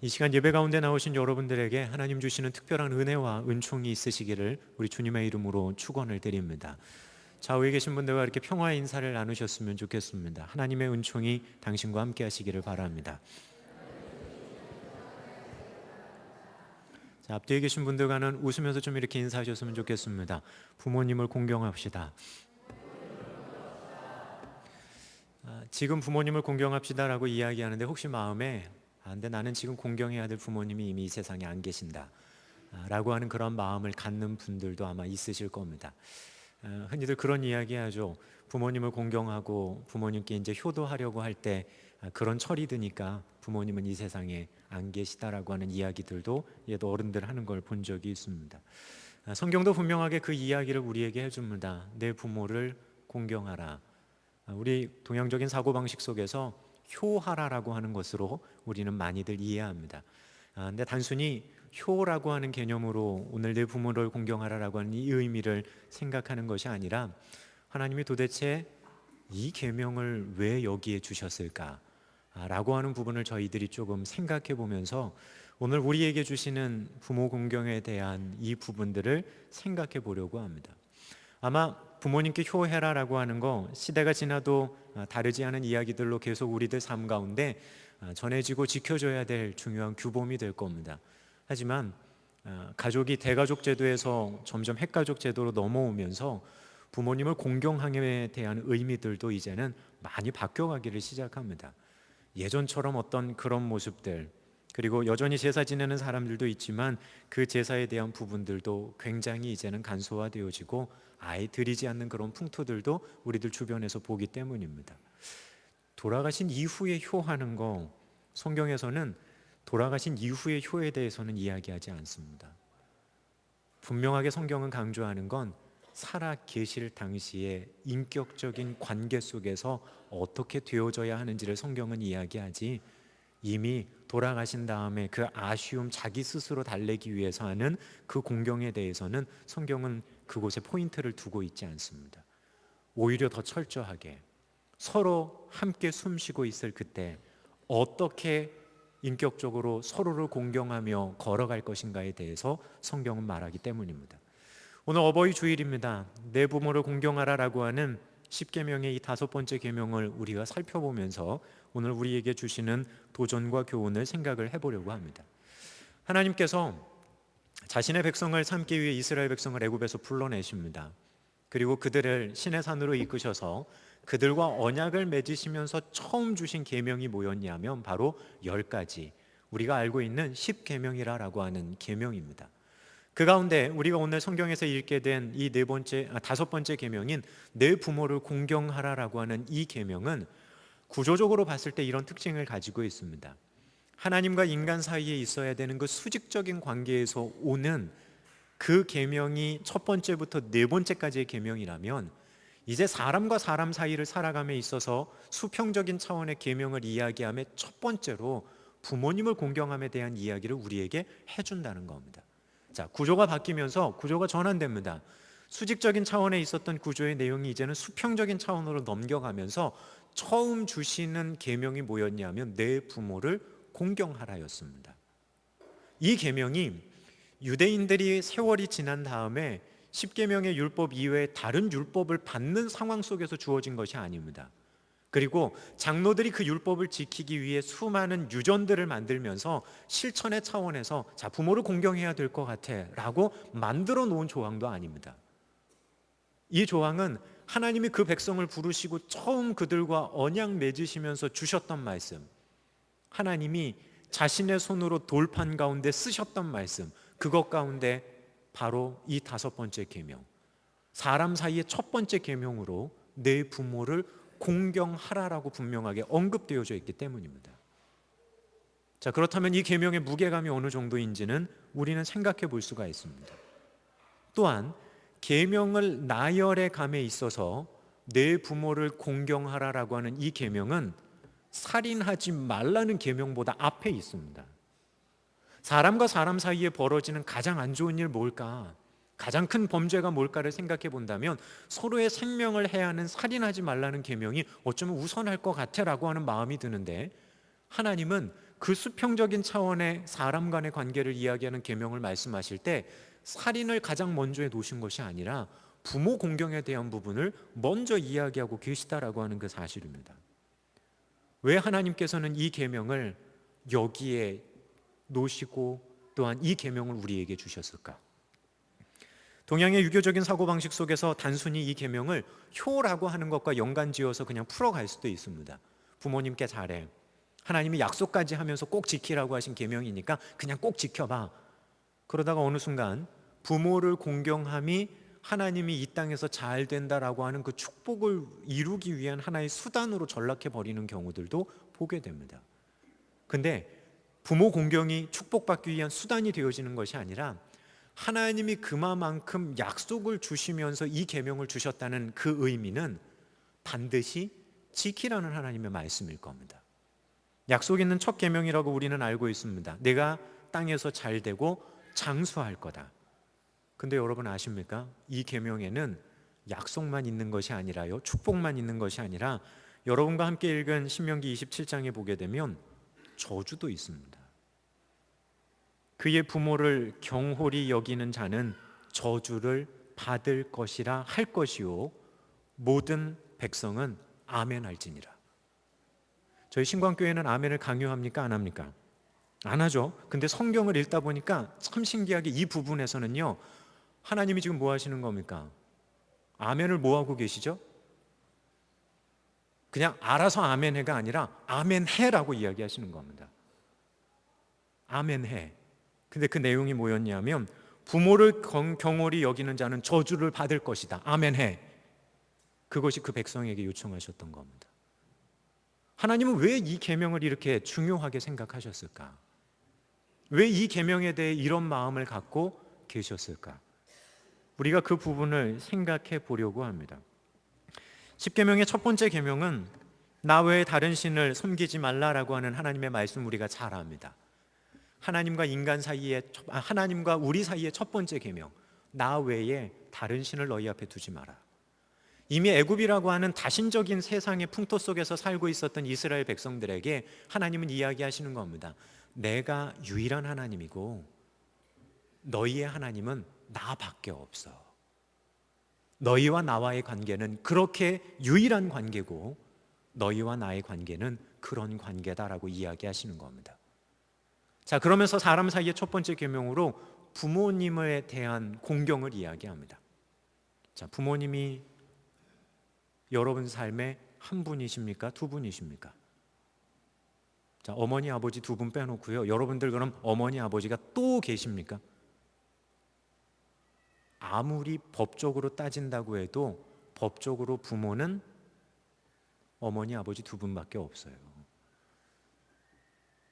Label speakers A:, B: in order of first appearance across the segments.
A: 이 시간 예배 가운데 나오신 여러분들에게 하나님 주시는 특별한 은혜와 은총이 있으시기를 우리 주님의 이름으로 축원을 드립니다. 좌우에 계신 분들과 이렇게 평화의 인사를 나누셨으면 좋겠습니다. 하나님의 은총이 당신과 함께 하시기를 바랍니다. 자, 앞뒤에 계신 분들과는 웃으면서 좀 이렇게 인사하셨으면 좋겠습니다. 부모님을 공경합시다. 지금 부모님을 공경합시다라고 이야기하는데 혹시 마음에 근데 나는 지금 공경해야 될 부모님이 이미 이 세상에 안 계신다 라고 하는 그런 마음을 갖는 분들도 아마 있으실 겁니다. 흔히들 그런 이야기 하죠. 부모님을 공경하고 부모님께 이제 효도하려고 할 때 그런 철이 드니까 부모님은 이 세상에 안 계시다라고 하는 이야기들도 얘도 어른들 하는 걸 본 적이 있습니다. 성경도 분명하게 그 이야기를 우리에게 해줍니다. 내 부모를 공경하라. 우리 동양적인 사고방식 속에서 효하라라고 하는 것으로 우리는 많이들 이해합니다. 근데 단순히 효라고 하는 개념으로 오늘 내 부모를 공경하라라고 하는 이 의미를 생각하는 것이 아니라 하나님이 도대체 이 계명을 왜 여기에 주셨을까? 라고 하는 부분을 저희들이 조금 생각해 보면서 오늘 우리에게 주시는 부모 공경에 대한 이 부분들을 생각해 보려고 합니다. 아마 부모님께 효해라라고 하는 거 시대가 지나도 다르지 않은 이야기들로 계속 우리들 삶 가운데 전해지고 지켜줘야 될 중요한 규범이 될 겁니다. 하지만 가족이 대가족 제도에서 점점 핵가족 제도로 넘어오면서 부모님을 공경함에 대한 의미들도 이제는 많이 바뀌어가기를 시작합니다. 예전처럼 어떤 그런 모습들, 그리고 여전히 제사 지내는 사람들도 있지만 그 제사에 대한 부분들도 굉장히 이제는 간소화되어지고 아예 드리지 않는 그런 풍토들도 우리들 주변에서 보기 때문입니다. 돌아가신 이후에 효하는 거, 성경에서는 돌아가신 이후의 효에 대해서는 이야기하지 않습니다. 분명하게 성경은 강조하는 건 살아 계실 당시에 인격적인 관계 속에서 어떻게 되어져야 하는지를 성경은 이야기하지, 이미 돌아가신 다음에 그 아쉬움, 자기 스스로 달래기 위해서 하는 그 공경에 대해서는 성경은 그곳에 포인트를 두고 있지 않습니다. 오히려 더 철저하게 서로 함께 숨쉬고 있을 그때 어떻게 인격적으로 서로를 공경하며 걸어갈 것인가에 대해서 성경은 말하기 때문입니다. 오늘 어버이 주일입니다. 내 부모를 공경하라라고 하는 10계명의 이 5번째 계명을 우리가 살펴보면서 오늘 우리에게 주시는 도전과 교훈을 생각을 해보려고 합니다. 하나님께서 자신의 백성을 삼기 위해 이스라엘 백성을 애굽에서 불러내십니다. 그리고 그들을 시내 산으로 이끄셔서 그들과 언약을 맺으시면서 처음 주신 계명이 뭐였냐면 바로 10가지, 우리가 알고 있는 10계명이라고 하는 계명입니다. 그 가운데 우리가 오늘 성경에서 읽게 된 이 5번째 계명인 내 부모를 공경하라라고 하는 이 계명은 구조적으로 봤을 때 이런 특징을 가지고 있습니다. 하나님과 인간 사이에 있어야 되는 그 수직적인 관계에서 오는 그 계명이 첫 번째부터 4번째까지의 계명이라면, 이제 사람과 사람 사이를 살아감에 있어서 수평적인 차원의 계명을 이야기함에 첫 번째로 부모님을 공경함에 대한 이야기를 우리에게 해준다는 겁니다. 자, 구조가 바뀌면서 구조가 전환됩니다. 수직적인 차원에 있었던 구조의 내용이 이제는 수평적인 차원으로 넘겨가면서 처음 주시는 계명이 뭐였냐면 내 부모를 공경하라였습니다. 이 계명이 유대인들이 세월이 지난 다음에 10계명의 율법 이외에 다른 율법을 받는 상황 속에서 주어진 것이 아닙니다. 그리고 장로들이 그 율법을 지키기 위해 수많은 유전들을 만들면서 실천의 차원에서 자, 부모를 공경해야 될 것 같아 라고 만들어 놓은 조항도 아닙니다. 이 조항은 하나님이 그 백성을 부르시고 처음 그들과 언약 맺으시면서 주셨던 말씀, 하나님이 자신의 손으로 돌판 가운데 쓰셨던 말씀, 그것 가운데 바로 이 5번째 계명, 사람 사이의 첫 번째 계명으로 내 부모를 공경하라라고 분명하게 언급되어져 있기 때문입니다. 자, 그렇다면 이 계명의 무게감이 어느 정도인지는 우리는 생각해 볼 수가 있습니다. 또한 계명을 나열해 감에 있어서 내 부모를 공경하라라고 하는 이 계명은 살인하지 말라는 계명보다 앞에 있습니다. 사람과 사람 사이에 벌어지는 가장 안 좋은 일 뭘까? 가장 큰 범죄가 뭘까를 생각해 본다면 서로의 생명을 해하는 살인하지 말라는 계명이 어쩌면 우선할 것 같아라고 하는 마음이 드는데, 하나님은 그 수평적인 차원의 사람 간의 관계를 이야기하는 계명을 말씀하실 때 살인을 가장 먼저 해 놓으신 것이 아니라 부모 공경에 대한 부분을 먼저 이야기하고 계시다라고 하는 그 사실입니다. 왜 하나님께서는 이 계명을 여기에 놓으시고 또한 이 계명을 우리에게 주셨을까? 동양의 유교적인 사고방식 속에서 단순히 이 계명을 효라고 하는 것과 연관지어서 그냥 풀어갈 수도 있습니다. 부모님께 잘해, 하나님이 약속까지 하면서 꼭 지키라고 하신 계명이니까 그냥 꼭 지켜봐. 그러다가 어느 순간 부모를 공경함이 하나님이 이 땅에서 잘 된다라고 하는 그 축복을 이루기 위한 하나의 수단으로 전락해 버리는 경우들도 보게 됩니다. 근데 부모 공경이 축복받기 위한 수단이 되어지는 것이 아니라 하나님이 그만큼 약속을 주시면서 이 계명을 주셨다는 그 의미는 반드시 지키라는 하나님의 말씀일 겁니다. 약속 있는 첫 계명이라고 우리는 알고 있습니다. 내가 땅에서 잘 되고 장수할 거다. 근데 여러분 아십니까? 이 계명에는 약속만 있는 것이 아니라요, 축복만 있는 것이 아니라 여러분과 함께 읽은 신명기 27장에 보게 되면 저주도 있습니다. 그의 부모를 경홀히 여기는 자는 저주를 받을 것이라 할 것이요 모든 백성은 아멘 할지니라. 저희 신광교회는 아멘을 강요합니까? 안 합니까? 안 하죠. 근데 성경을 읽다 보니까 참 신기하게 이 부분에서는요, 하나님이 지금 뭐 하시는 겁니까? 아멘을 뭐 하고 계시죠? 그냥 알아서 아멘해가 아니라 아멘해라고 이야기하시는 겁니다. 아멘해. 근데 그 내용이 뭐였냐면 부모를 경홀히 여기는 자는 저주를 받을 것이다. 아멘해. 그것이 그 백성에게 요청하셨던 겁니다. 하나님은 왜 이 계명을 이렇게 중요하게 생각하셨을까? 왜 이 계명에 대해 이런 마음을 갖고 계셨을까? 우리가 그 부분을 생각해 보려고 합니다. 10계명의 첫 번째 계명은 나 외에 다른 신을 섬기지 말라라고 하는 하나님의 말씀 우리가 잘 압니다. 하나님과 인간 사이에, 하나님과 우리 사이의 첫 번째 계명, 나 외에 다른 신을 너희 앞에 두지 마라. 이미 애굽이라고 하는 다신적인 세상의 풍토 속에서 살고 있었던 이스라엘 백성들에게 하나님은 이야기하시는 겁니다. 내가 유일한 하나님이고 너희의 하나님은 나밖에 없어. 너희와 나와의 관계는 그렇게 유일한 관계고 너희와 나의 관계는 그런 관계다라고 이야기하시는 겁니다. 자, 그러면서 사람 사이의 첫 번째 계명으로 부모님에 대한 공경을 이야기합니다. 자, 부모님이 여러분 삶에 한 분이십니까? 두 분이십니까? 자, 어머니 아버지 두 분 빼놓고요, 여러분들 그럼 어머니 아버지가 또 계십니까? 아무리 법적으로 따진다고 해도 법적으로 부모는 어머니 아버지 두 분밖에 없어요.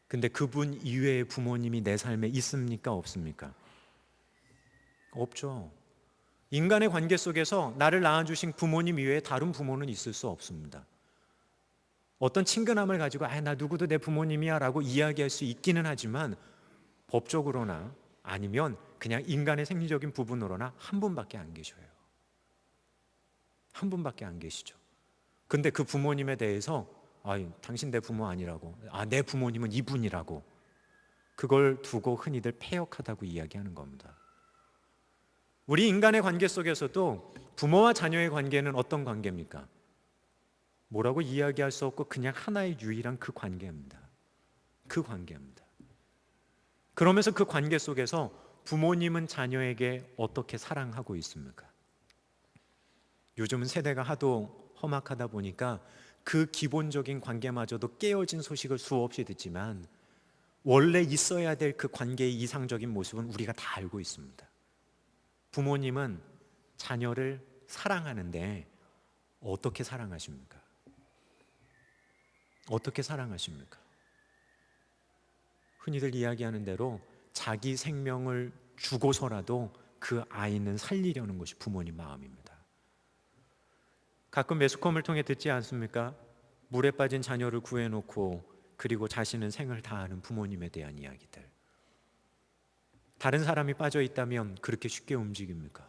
A: 근데 그분 이외의 부모님이 내 삶에 있습니까? 없습니까? 없죠. 인간의 관계 속에서 나를 낳아주신 부모님 이외에 다른 부모는 있을 수 없습니다. 어떤 친근함을 가지고 나 누구도 내 부모님이야 라고 이야기할 수 있기는 하지만 법적으로나 아니면 그냥 인간의 생리적인 부분으로나 한 분밖에 안 계셔요. 한 분밖에 안 계시죠. 근데 그 부모님에 대해서 당신 내 부모 아니라고, 내 부모님은 이분이라고, 그걸 두고 흔히들 패역하다고 이야기하는 겁니다. 우리 인간의 관계 속에서도 부모와 자녀의 관계는 어떤 관계입니까? 뭐라고 이야기할 수 없고 그냥 하나의 유일한 그 관계입니다. 그 관계입니다. 그러면서 그 관계 속에서 부모님은 자녀에게 어떻게 사랑하고 있습니까? 요즘은 세대가 하도 험악하다 보니까 그 기본적인 관계마저도 깨어진 소식을 수없이 듣지만 원래 있어야 될 그 관계의 이상적인 모습은 우리가 다 알고 있습니다. 부모님은 자녀를 사랑하는데 어떻게 사랑하십니까? 어떻게 사랑하십니까? 흔히들 이야기하는 대로 자기 생명을 주고서라도 그 아이는 살리려는 것이 부모님 마음입니다. 가끔 매스컴을 통해 듣지 않습니까? 물에 빠진 자녀를 구해놓고 그리고 자신은 생을 다하는 부모님에 대한 이야기들. 다른 사람이 빠져 있다면 그렇게 쉽게 움직입니까?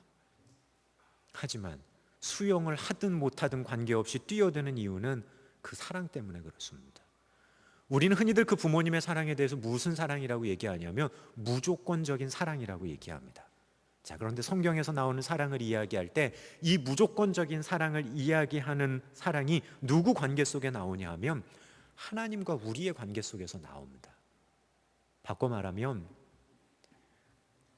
A: 하지만 수영을 하든 못하든 관계없이 뛰어드는 이유는 그 사랑 때문에 그렇습니다. 우리는 흔히들 그 부모님의 사랑에 대해서 무슨 사랑이라고 얘기하냐면 무조건적인 사랑이라고 얘기합니다. 자, 그런데 성경에서 나오는 사랑을 이야기할 때 이 무조건적인 사랑을 이야기하는 사랑이 누구 관계 속에 나오냐 하면 하나님과 우리의 관계 속에서 나옵니다. 바꿔 말하면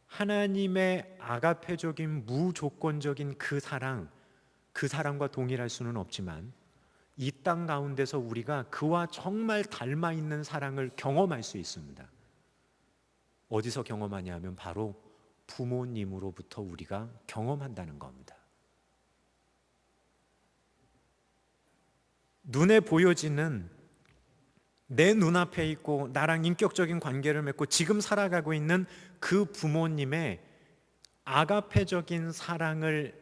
A: 하나님의 아가페적인 무조건적인 그 사랑과 동일할 수는 없지만 이 땅 가운데서 우리가 그와 정말 닮아 있는 사랑을 경험할 수 있습니다. 어디서 경험하냐 하면 바로 부모님으로부터 우리가 경험한다는 겁니다. 눈에 보여지는 내 눈앞에 있고 나랑 인격적인 관계를 맺고 지금 살아가고 있는 그 부모님의 아가페적인 사랑을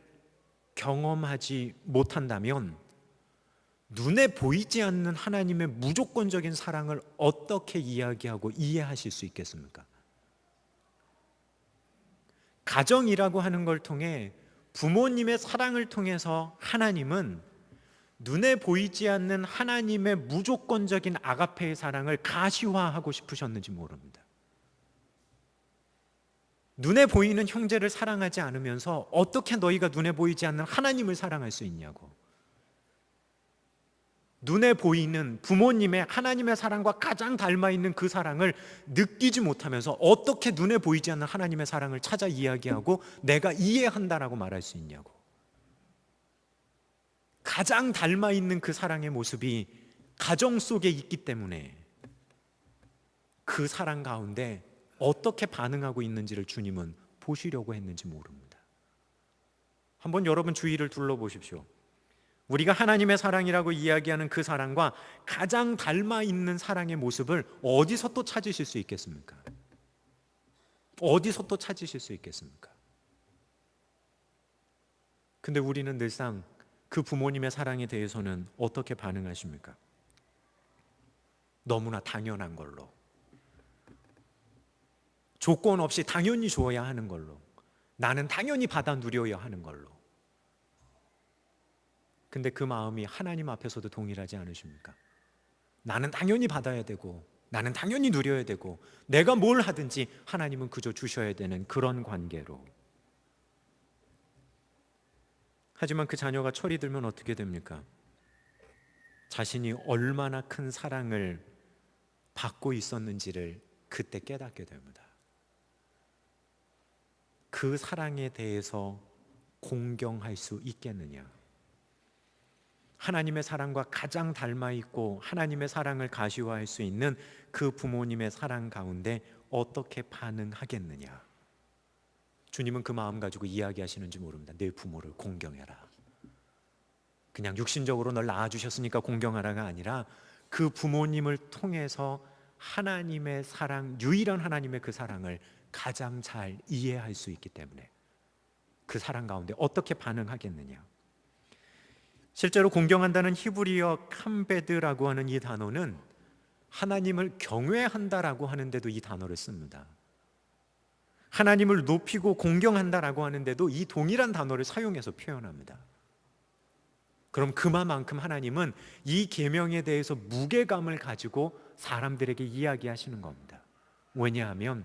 A: 경험하지 못한다면 눈에 보이지 않는 하나님의 무조건적인 사랑을 어떻게 이야기하고 이해하실 수 있겠습니까? 가정이라고 하는 걸 통해 부모님의 사랑을 통해서 하나님은 눈에 보이지 않는 하나님의 무조건적인 아가페의 사랑을 가시화하고 싶으셨는지 모릅니다. 눈에 보이는 형제를 사랑하지 않으면서 어떻게 너희가 눈에 보이지 않는 하나님을 사랑할 수 있냐고. 눈에 보이는 부모님의 하나님의 사랑과 가장 닮아 있는 그 사랑을 느끼지 못하면서 어떻게 눈에 보이지 않는 하나님의 사랑을 찾아 이야기하고 내가 이해한다라고 말할 수 있냐고. 가장 닮아 있는 그 사랑의 모습이 가정 속에 있기 때문에 그 사랑 가운데 어떻게 반응하고 있는지를 주님은 보시려고 했는지 모릅니다. 한번 여러분 주위를 둘러보십시오. 우리가 하나님의 사랑이라고 이야기하는 그 사랑과 가장 닮아 있는 사랑의 모습을 어디서 또 찾으실 수 있겠습니까? 어디서 또 찾으실 수 있겠습니까? 근데 우리는 늘상 그 부모님의 사랑에 대해서는 어떻게 반응하십니까? 너무나 당연한 걸로, 조건 없이 당연히 줘야 하는 걸로, 나는 당연히 받아 누려야 하는 걸로. 근데 그 마음이 하나님 앞에서도 동일하지 않으십니까? 나는 당연히 받아야 되고 나는 당연히 누려야 되고 내가 뭘 하든지 하나님은 그저 주셔야 되는 그런 관계로. 하지만 그 자녀가 철이 들면 어떻게 됩니까? 자신이 얼마나 큰 사랑을 받고 있었는지를 그때 깨닫게 됩니다. 그 사랑에 대해서 공경할 수 있겠느냐? 하나님의 사랑과 가장 닮아 있고 하나님의 사랑을 가시화할 수 있는 그 부모님의 사랑 가운데 어떻게 반응하겠느냐? 주님은 그 마음 가지고 이야기하시는지 모릅니다. 내 부모를 공경해라. 그냥 육신적으로 널 낳아주셨으니까 공경하라가 아니라 그 부모님을 통해서 하나님의 사랑, 유일한 하나님의 그 사랑을 가장 잘 이해할 수 있기 때문에 그 사랑 가운데 어떻게 반응하겠느냐? 실제로 공경한다는 히브리어 캄베드라고 하는 이 단어는 하나님을 경외한다라고 하는데도 이 단어를 씁니다. 하나님을 높이고 공경한다라고 하는데도 이 동일한 단어를 사용해서 표현합니다. 그럼 그만큼 하나님은 이 계명에 대해서 무게감을 가지고 사람들에게 이야기하시는 겁니다. 왜냐하면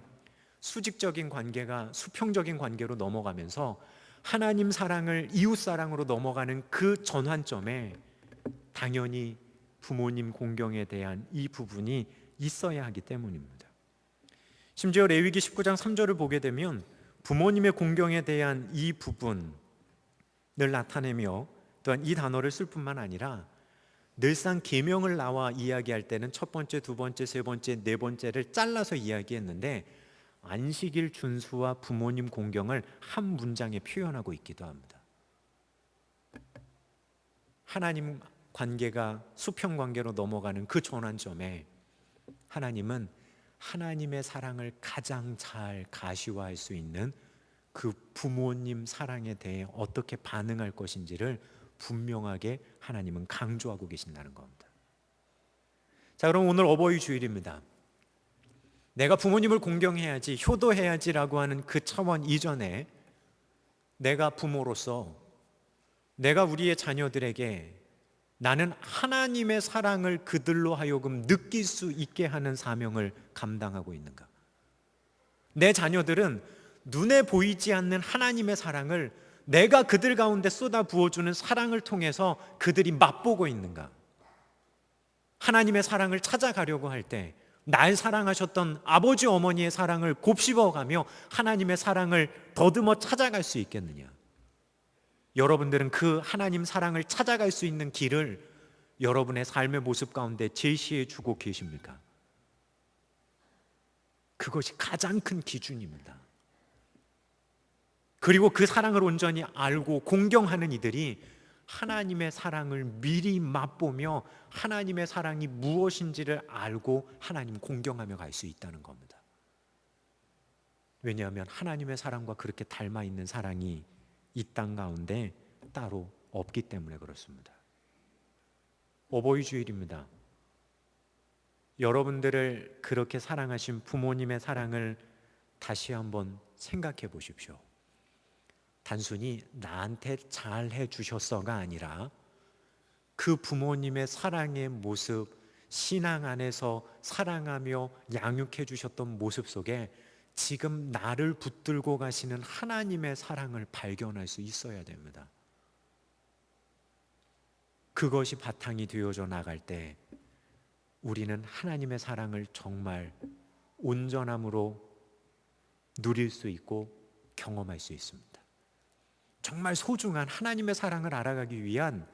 A: 수직적인 관계가 수평적인 관계로 넘어가면서 하나님 사랑을 이웃 사랑으로 넘어가는 그 전환점에 당연히 부모님 공경에 대한 이 부분이 있어야 하기 때문입니다. 심지어 레위기 19장 3절을 보게 되면 부모님의 공경에 대한 이 부분을 나타내며 또한 이 단어를 쓸 뿐만 아니라 늘상 계명을 나와 이야기할 때는 첫 번째, 두 번째, 세 번째, 네 번째를 잘라서 이야기했는데 안식일 준수와 부모님 공경을 한 문장에 표현하고 있기도 합니다. 하나님 관계가 수평 관계로 넘어가는 그 전환점에 하나님은 하나님의 사랑을 가장 잘 가시화할 수 있는 그 부모님 사랑에 대해 어떻게 반응할 것인지를 분명하게 하나님은 강조하고 계신다는 겁니다. 자, 그럼 오늘 어버이 주일입니다. 내가 부모님을 공경해야지, 효도해야지라고 하는 그 차원 이전에 내가 부모로서 내가 우리의 자녀들에게 나는 하나님의 사랑을 그들로 하여금 느낄 수 있게 하는 사명을 감당하고 있는가? 내 자녀들은 눈에 보이지 않는 하나님의 사랑을 내가 그들 가운데 쏟아 부어주는 사랑을 통해서 그들이 맛보고 있는가? 하나님의 사랑을 찾아가려고 할 때 날 사랑하셨던 아버지 어머니의 사랑을 곱씹어가며 하나님의 사랑을 더듬어 찾아갈 수 있겠느냐? 여러분들은 그 하나님 사랑을 찾아갈 수 있는 길을 여러분의 삶의 모습 가운데 제시해 주고 계십니까? 그것이 가장 큰 기준입니다. 그리고 그 사랑을 온전히 알고 공경하는 이들이 하나님의 사랑을 미리 맛보며 하나님의 사랑이 무엇인지를 알고 하나님 공경하며 갈 수 있다는 겁니다. 왜냐하면 하나님의 사랑과 그렇게 닮아 있는 사랑이 이 땅 가운데 따로 없기 때문에 그렇습니다. 어버이 주일입니다. 여러분들을 그렇게 사랑하신 부모님의 사랑을 다시 한번 생각해 보십시오. 단순히 나한테 잘해 주셨어가 아니라 그 부모님의 사랑의 모습, 신앙 안에서 사랑하며 양육해 주셨던 모습 속에 지금 나를 붙들고 가시는 하나님의 사랑을 발견할 수 있어야 됩니다. 그것이 바탕이 되어져 나갈 때 우리는 하나님의 사랑을 정말 온전함으로 누릴 수 있고 경험할 수 있습니다. 정말 소중한 하나님의 사랑을 알아가기 위한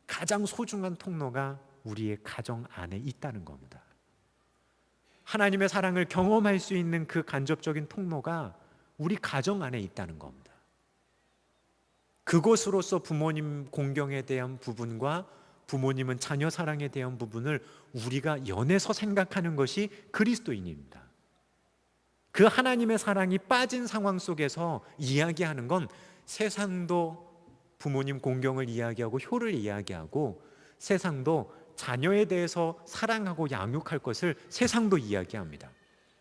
A: 가장 소중한 통로가 우리의 가정 안에 있다는 겁니다. 하나님의 사랑을 경험할 수 있는 그 간접적인 통로가 우리 가정 안에 있다는 겁니다. 그것으로서 부모님 공경에 대한 부분과 부모님은 자녀 사랑에 대한 부분을 우리가 연해서 생각하는 것이 그리스도인입니다. 그 하나님의 사랑이 빠진 상황 속에서 이야기하는 건 세상도 부모님 공경을 이야기하고 효를 이야기하고 세상도 자녀에 대해서 사랑하고 양육할 것을 세상도 이야기합니다.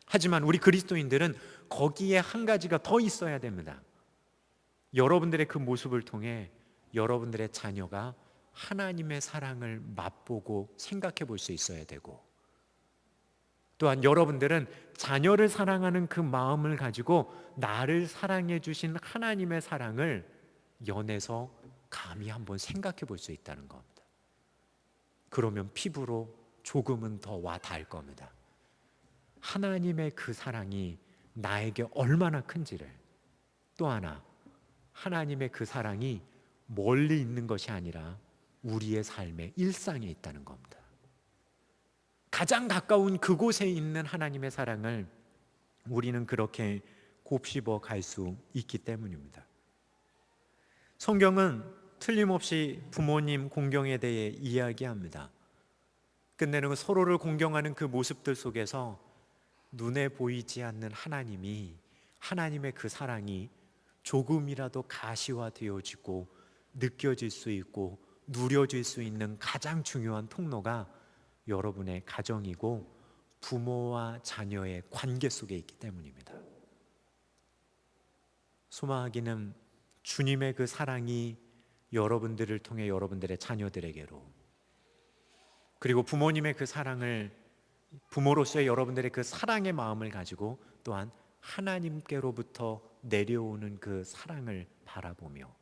A: 하지만 우리 그리스도인들은 거기에 한 가지가 더 있어야 됩니다. 여러분들의 그 모습을 통해 여러분들의 자녀가 하나님의 사랑을 맛보고 생각해 볼 수 있어야 되고, 또한 여러분들은 자녀를 사랑하는 그 마음을 가지고 나를 사랑해 주신 하나님의 사랑을 연해서 감히 한번 생각해 볼 수 있다는 겁니다. 그러면 피부로 조금은 더 와 닿을 겁니다. 하나님의 그 사랑이 나에게 얼마나 큰지를, 또 하나 하나님의 그 사랑이 멀리 있는 것이 아니라 우리의 삶의 일상에 있다는 겁니다. 가장 가까운 그곳에 있는 하나님의 사랑을 우리는 그렇게 곱씹어 갈 수 있기 때문입니다. 성경은 틀림없이 부모님 공경에 대해 이야기합니다. 끝내는 서로를 공경하는 그 모습들 속에서 눈에 보이지 않는 하나님이, 하나님의 그 사랑이 조금이라도 가시화되어지고 느껴질 수 있고 누려질 수 있는 가장 중요한 통로가 여러분의 가정이고 부모와 자녀의 관계 속에 있기 때문입니다. 소망하기는 주님의 그 사랑이 여러분들을 통해 여러분들의 자녀들에게로, 그리고 부모님의 그 사랑을, 부모로서의 여러분들의 그 사랑의 마음을 가지고 또한 하나님께로부터 내려오는 그 사랑을 바라보며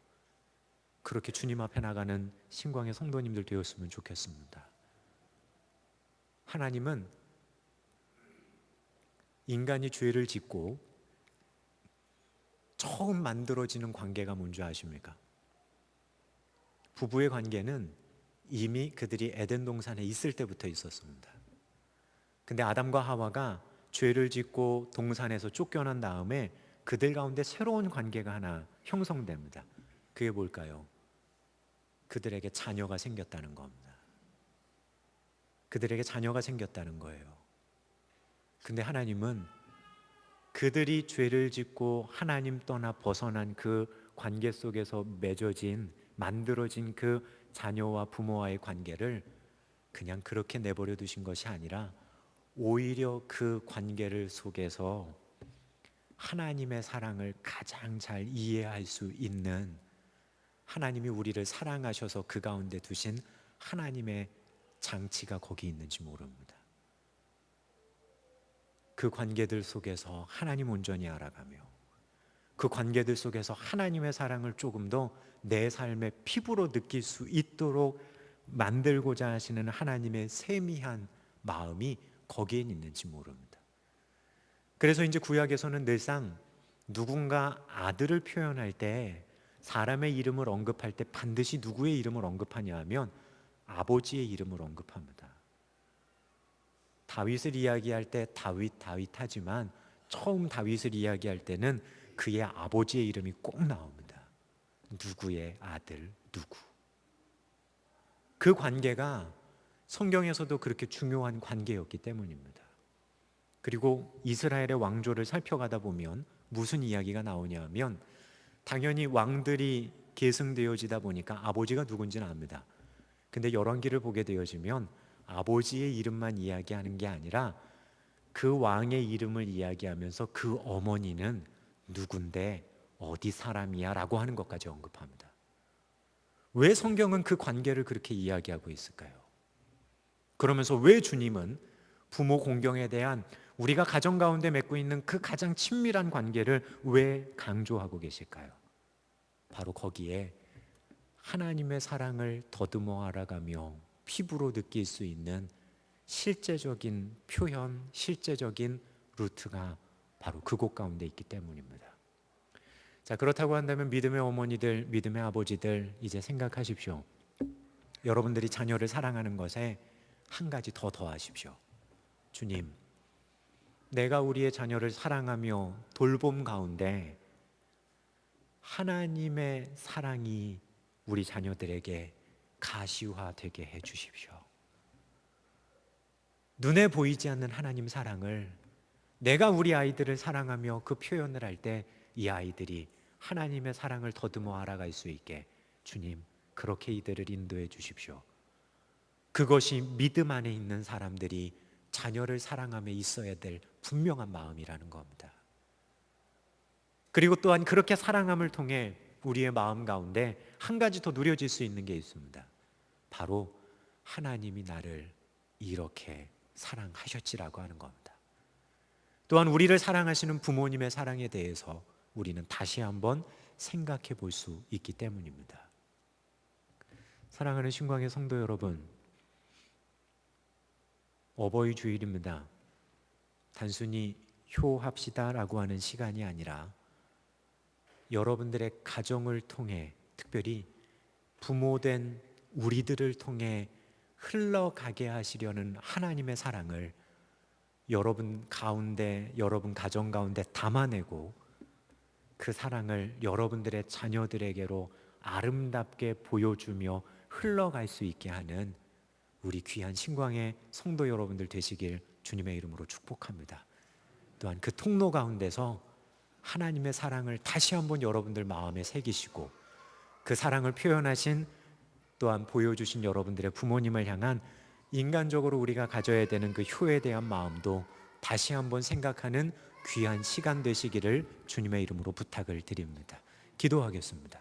A: 그렇게 주님 앞에 나가는 신광의 성도님들 되었으면 좋겠습니다. 하나님은 인간이 죄를 짓고 처음 만들어지는 관계가 뭔지 아십니까? 부부의 관계는 이미 그들이 에덴 동산에 있을 때부터 있었습니다. 근데 아담과 하와가 죄를 짓고 동산에서 쫓겨난 다음에 그들 가운데 새로운 관계가 하나 형성됩니다. 그게 뭘까요? 그들에게 자녀가 생겼다는 겁니다. 그들에게 자녀가 생겼다는 거예요. 근데 하나님은 그들이 죄를 짓고 하나님 떠나 벗어난 그 관계 속에서 맺어진, 만들어진 그 자녀와 부모와의 관계를 그냥 그렇게 내버려 두신 것이 아니라 오히려 그 관계를 속에서 하나님의 사랑을 가장 잘 이해할 수 있는, 하나님이 우리를 사랑하셔서 그 가운데 두신 하나님의 장치가 거기 있는지 모릅니다. 그 관계들 속에서 하나님 온전히 알아가며 그 관계들 속에서 하나님의 사랑을 조금 더 내 삶의 피부로 느낄 수 있도록 만들고자 하시는 하나님의 세미한 마음이 거기에 있는지 모릅니다. 그래서 이제 구약에서는 늘상 누군가 아들을 표현할 때 사람의 이름을 언급할 때 반드시 누구의 이름을 언급하냐 하면 아버지의 이름을 언급합니다. 다윗을 이야기할 때 다윗 하지만 처음 다윗을 이야기할 때는 그의 아버지의 이름이 꼭 나옵니다. 누구의 아들 누구. 그 관계가 성경에서도 그렇게 중요한 관계였기 때문입니다. 그리고 이스라엘의 왕조를 살펴가다 보면 무슨 이야기가 나오냐 하면 당연히 왕들이 계승되어지다 보니까 아버지가 누군지는 압니다. 근데 열왕기를 보게 되어지면 아버지의 이름만 이야기하는 게 아니라 그 왕의 이름을 이야기하면서 그 어머니는 누군데 어디 사람이야 라고 하는 것까지 언급합니다. 왜 성경은 그 관계를 그렇게 이야기하고 있을까요? 그러면서 왜 주님은 부모 공경에 대한 우리가 가정 가운데 맺고 있는 그 가장 친밀한 관계를 왜 강조하고 계실까요? 바로 거기에 하나님의 사랑을 더듬어 알아가며 피부로 느낄 수 있는 실제적인 표현, 실제적인 루트가 바로 그곳 가운데 있기 때문입니다. 자, 그렇다고 한다면 믿음의 어머니들, 믿음의 아버지들 이제 생각하십시오. 여러분들이 자녀를 사랑하는 것에 한 가지 더 더하십시오. 주님, 내가 우리의 자녀를 사랑하며 돌봄 가운데 하나님의 사랑이 우리 자녀들에게 가시화되게 해 주십시오. 눈에 보이지 않는 하나님 사랑을 내가 우리 아이들을 사랑하며 그 표현을 할 때 이 아이들이 하나님의 사랑을 더듬어 알아갈 수 있게 주님 그렇게 이들을 인도해 주십시오. 그것이 믿음 안에 있는 사람들이 자녀를 사랑하며 있어야 될 분명한 마음이라는 겁니다. 그리고 또한 그렇게 사랑함을 통해 우리의 마음 가운데 한 가지 더 누려질 수 있는 게 있습니다. 바로 하나님이 나를 이렇게 사랑하셨지라고 하는 겁니다. 또한 우리를 사랑하시는 부모님의 사랑에 대해서 우리는 다시 한번 생각해 볼 수 있기 때문입니다. 사랑하는 신광의 성도 여러분, 어버이 주일입니다. 단순히 효합시다라고 하는 시간이 아니라 여러분들의 가정을 통해 특별히 부모된 우리들을 통해 흘러가게 하시려는 하나님의 사랑을 여러분 가운데, 여러분 가정 가운데 담아내고 그 사랑을 여러분들의 자녀들에게로 아름답게 보여주며 흘러갈 수 있게 하는 우리 귀한 신광의 성도 여러분들 되시길 주님의 이름으로 축복합니다. 또한 그 통로 가운데서 하나님의 사랑을 다시 한번 여러분들 마음에 새기시고 그 사랑을 표현하신 또한 보여주신 여러분들의 부모님을 향한 인간적으로 우리가 가져야 되는 그 효에 대한 마음도 다시 한번 생각하는 귀한 시간 되시기를 주님의 이름으로 부탁을 드립니다. 기도하겠습니다.